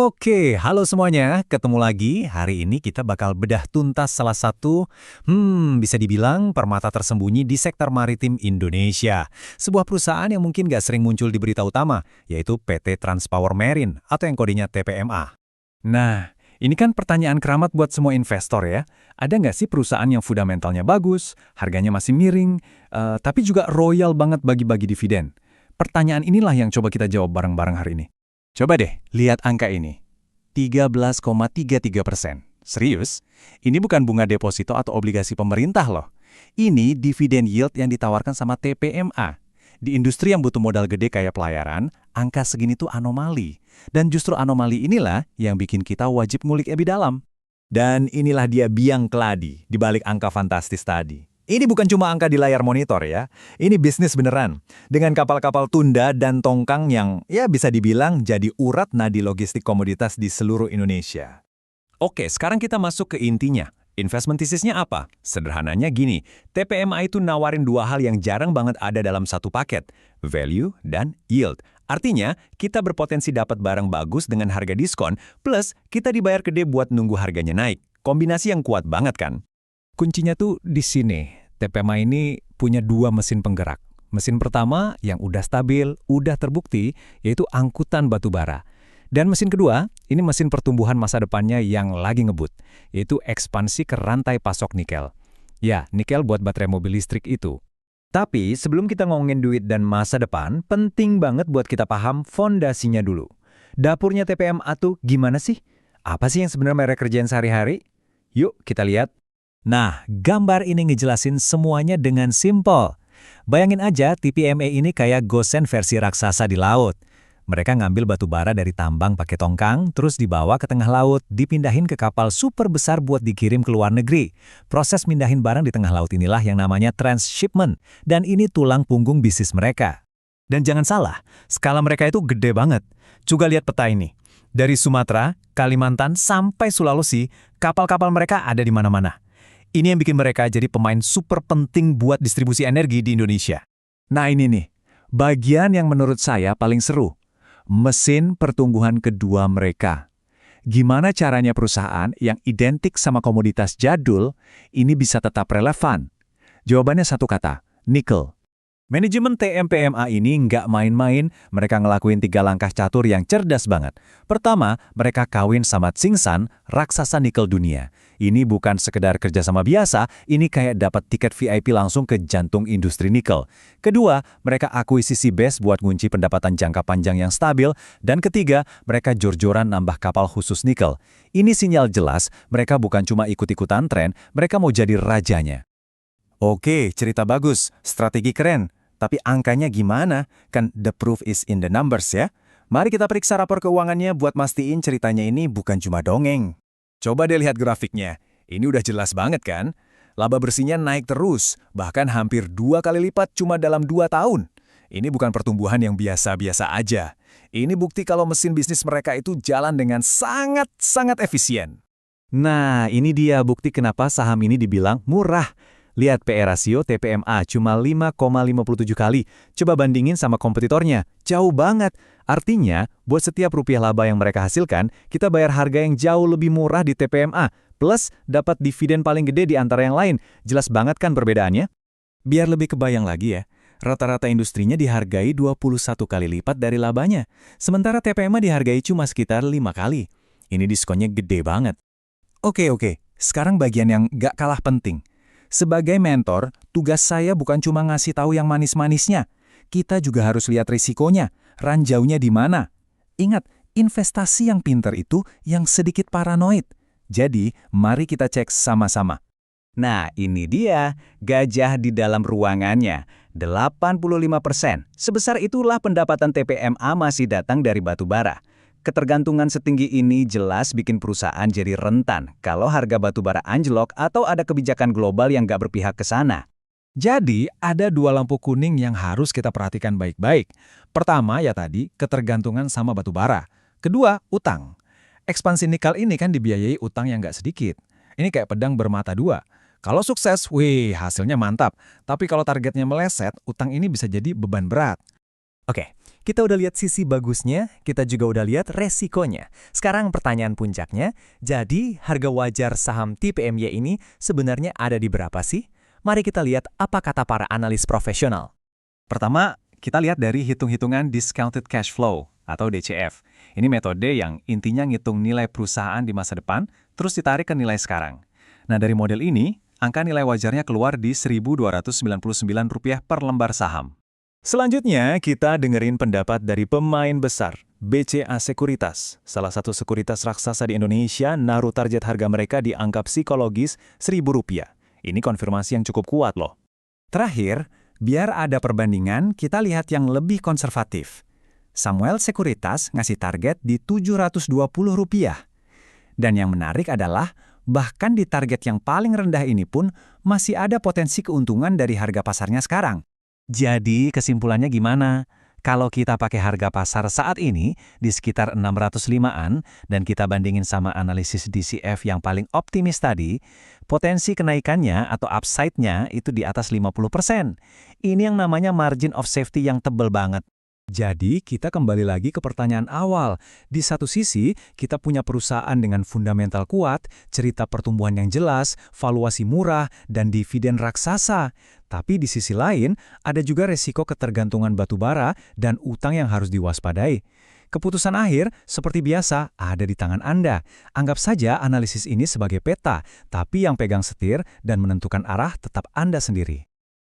Oke, halo semuanya. Ketemu lagi. Hari ini kita bakal bedah tuntas salah satu, bisa dibilang permata tersembunyi di sektor maritim Indonesia. Sebuah perusahaan yang mungkin nggak sering muncul di berita utama, yaitu PT Transpower Marine atau yang kodenya TPMA. Nah, ini kan pertanyaan keramat buat semua investor ya. Ada nggak sih perusahaan yang fundamentalnya bagus, harganya masih miring, tapi juga royal banget bagi-bagi dividen? Pertanyaan inilah yang coba kita jawab bareng-bareng hari ini. Coba deh, lihat angka ini. 13,33%. Serius? Ini bukan bunga deposito atau obligasi pemerintah loh. Ini dividen yield yang ditawarkan sama TPMA. Di industri yang butuh modal gede kayak pelayaran, angka segini tuh anomali. Dan justru anomali inilah yang bikin kita wajib ngulik lebih dalam. Dan inilah dia biang keladi di balik angka fantastis tadi. Ini bukan cuma angka di layar monitor ya, ini bisnis beneran. Dengan kapal-kapal tunda dan tongkang yang ya bisa dibilang jadi urat nadi logistik komoditas di seluruh Indonesia. Oke, sekarang kita masuk ke intinya. Investment thesis-nya apa? Sederhananya gini, TPMA itu nawarin dua hal yang jarang banget ada dalam satu paket, value dan yield. Artinya, kita berpotensi dapat barang bagus dengan harga diskon, plus kita dibayar gede buat nunggu harganya naik. Kombinasi yang kuat banget kan? Kuncinya tuh di sini. TPMA ini punya dua mesin penggerak. Mesin pertama yang udah stabil, udah terbukti, yaitu angkutan batu bara. Dan mesin kedua, ini mesin pertumbuhan masa depannya yang lagi ngebut, yaitu ekspansi ke rantai pasok nikel. Ya, nikel buat baterai mobil listrik itu. Tapi sebelum kita ngomongin duit dan masa depan, penting banget buat kita paham fondasinya dulu. Dapurnya TPMA tuh gimana sih? Apa sih yang sebenarnya mereka kerjain sehari-hari? Yuk kita lihat. Nah, gambar ini ngejelasin semuanya dengan simpel. Bayangin aja TPMA ini kayak gosen versi raksasa di laut. Mereka ngambil batu bara dari tambang pakai tongkang, terus dibawa ke tengah laut, dipindahin ke kapal super besar buat dikirim ke luar negeri. Proses mindahin barang di tengah laut inilah yang namanya transshipment, dan ini tulang punggung bisnis mereka. Dan jangan salah, skala mereka itu gede banget. Juga lihat peta ini. Dari Sumatera, Kalimantan, sampai Sulawesi, kapal-kapal mereka ada di mana-mana. Ini yang bikin mereka jadi pemain super penting buat distribusi energi di Indonesia. Nah ini nih, bagian yang menurut saya paling seru. Mesin pertumbuhan kedua mereka. Gimana caranya perusahaan yang identik sama komoditas jadul ini bisa tetap relevan? Jawabannya satu kata, nikel. Manajemen TPMA ini nggak main-main, mereka ngelakuin 3 langkah catur yang cerdas banget. Pertama, mereka kawin sama Tsingshan, raksasa nikel dunia. Ini bukan sekedar kerjasama biasa, ini kayak dapat tiket VIP langsung ke jantung industri nikel. Kedua, mereka akuisisi BES buat ngunci pendapatan jangka panjang yang stabil. Dan ketiga, mereka jor-joran nambah kapal khusus nikel. Ini sinyal jelas, mereka bukan cuma ikut-ikutan tren, mereka mau jadi rajanya. Oke, cerita bagus, strategi keren. Tapi angkanya gimana? Kan the proof is in the numbers ya. Mari kita periksa rapor keuangannya buat mastiin ceritanya ini bukan cuma dongeng. Coba deh lihat grafiknya. Ini udah jelas banget kan? Laba bersihnya naik terus, bahkan hampir 2 kali lipat cuma dalam 2 tahun. Ini bukan pertumbuhan yang biasa-biasa aja. Ini bukti kalau mesin bisnis mereka itu jalan dengan sangat-sangat efisien. Nah, ini dia bukti kenapa saham ini dibilang murah. Lihat PE rasio TPMA cuma 5,57 kali. Coba bandingin sama kompetitornya, jauh banget. Artinya, buat setiap rupiah laba yang mereka hasilkan, kita bayar harga yang jauh lebih murah di TPMA. Plus, dapat dividen paling gede di antara yang lain. Jelas banget kan perbedaannya? Biar lebih kebayang lagi ya, rata-rata industrinya dihargai 21 kali lipat dari labanya. Sementara TPMA dihargai cuma sekitar 5 kali. Ini diskonnya gede banget. Oke, sekarang bagian yang gak kalah penting. Sebagai mentor, tugas saya bukan cuma ngasih tahu yang manis-manisnya. Kita juga harus lihat risikonya, ranjaunya di mana. Ingat, investasi yang pinter itu yang sedikit paranoid. Jadi, mari kita cek sama-sama. Nah, ini dia, gajah di dalam ruangannya. 85%. Sebesar itulah pendapatan TPMA masih datang dari batu bara. Ketergantungan setinggi ini jelas bikin perusahaan jadi rentan kalau harga batu bara anjlok atau ada kebijakan global yang nggak berpihak ke sana. Jadi, ada 2 lampu kuning yang harus kita perhatikan baik-baik. Pertama, ya tadi, ketergantungan sama batu bara. Kedua, utang. Ekspansi nikel ini kan dibiayai utang yang nggak sedikit. Ini kayak pedang bermata dua. Kalau sukses, hasilnya mantap. Tapi kalau targetnya meleset, utang ini bisa jadi beban berat. Oke, kita udah lihat sisi bagusnya, kita juga udah lihat resikonya. Sekarang pertanyaan puncaknya, jadi harga wajar saham TPMY ini sebenarnya ada di berapa sih? Mari kita lihat apa kata para analis profesional. Pertama, kita lihat dari hitung-hitungan discounted cash flow atau DCF. Ini metode yang intinya ngitung nilai perusahaan di masa depan, terus ditarik ke nilai sekarang. Nah, dari model ini, angka nilai wajarnya keluar di Rp1.299 per lembar saham. Selanjutnya, kita dengerin pendapat dari pemain besar, BCA Sekuritas. Salah satu sekuritas raksasa di Indonesia naruh target harga mereka di angka psikologis Rp1.000. Ini konfirmasi yang cukup kuat loh. Terakhir, biar ada perbandingan, kita lihat yang lebih konservatif. Samuel Sekuritas ngasih target di Rp720. Dan yang menarik adalah, bahkan di target yang paling rendah ini pun masih ada potensi keuntungan dari harga pasarnya sekarang. Jadi kesimpulannya gimana? Kalau kita pakai harga pasar saat ini di sekitar 605-an dan kita bandingin sama analisis DCF yang paling optimis tadi, potensi kenaikannya atau upside-nya itu di atas 50%. Ini yang namanya margin of safety yang tebal banget. Jadi, kita kembali lagi ke pertanyaan awal. Di satu sisi, kita punya perusahaan dengan fundamental kuat, cerita pertumbuhan yang jelas, valuasi murah, dan dividen raksasa. Tapi di sisi lain, ada juga resiko ketergantungan batubara dan utang yang harus diwaspadai. Keputusan akhir, seperti biasa, ada di tangan Anda. Anggap saja analisis ini sebagai peta, tapi yang pegang setir dan menentukan arah tetap Anda sendiri.